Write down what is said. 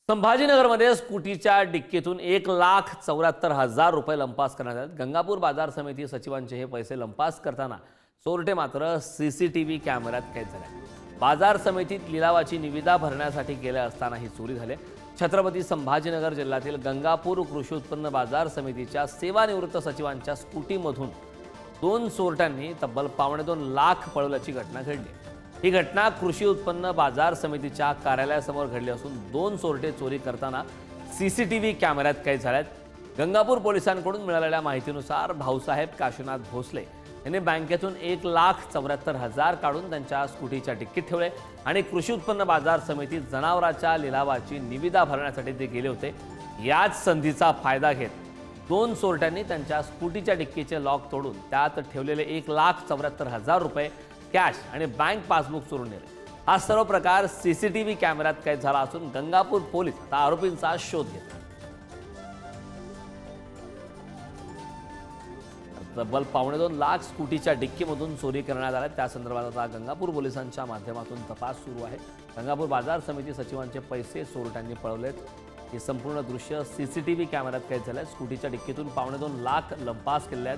संभाजीनगरमध्ये स्कूटीच्या डिक्कीतून 1,74,000 रुपये लंपास करण्यात आले। गंगापूर बाजार समिती सचिवांचे हे पैसे लंपास करताना चोरटे मात्र सीसीटीव्ही कॅमेऱ्यात कैद झाले। बाजार समितीत लिलावाची निविदा भरण्यासाठी गेले असताना ही चोरी झाली। छत्रपती संभाजीनगर जिल्ह्यातील गंगापूर कृषी उत्पन्न बाजार समितीच्या सेवानिवृत्त सचिवांच्या स्कूटीमधून 2 चोरट्यांनी तब्बल $2.25 लाख पळवल्याची घटना घडली। ही घटना कृषी उत्पन्न बाजार समितीच्या कार्यालयासमोर घडली असून 2 चोरटे चोरी करताना सीसीटीव्ही कॅमेऱ्यात कैद झालेत। गंगापूर पोलिसांकडून मिळालेल्या माहितीनुसार भाऊसाहेब काशीनाथ भोसले यांनी बँकेतून 1,74,000 काढून त्यांच्या स्कूटीच्या डिक्कीत ठेवले आणि कृषी उत्पन्न बाजार समितीत जनावरांच्या लिलावाची निविदा भरण्यासाठी ते गेले होते। याच संधीचा फायदा घेत 2 चोरट्यांनी त्यांच्या स्कूटीच्या डिक्कीचे लॉक तोडून त्यात ठेवलेले 1,74,000 रुपये कॅश आणि बँक पासबुक चोरून नेले। हा सर्व प्रकार सीसीटीव्ही कॅमेऱ्यात कैद झाला असून गंगापूर पोलीस आता आरोपींचा शोध घेत आहेत। तब्बल $2.25 लाख स्कूटीच्या डिक्कीमधून चोरी करण्यात आल्या। त्या संदर्भात आता गंगापूर पोलिसांच्या माध्यमातून तपास सुरू आहे। गंगापूर बाजार समिती सचिवांचे पैसे चोरट्यांनी पळवलेत। हे संपूर्ण दृश्य सीसीटीव्ही कॅमेऱ्यात कैद झाले। स्कूटीच्या डिक्कीतून $2.25 लाख लंपास केले आहेत।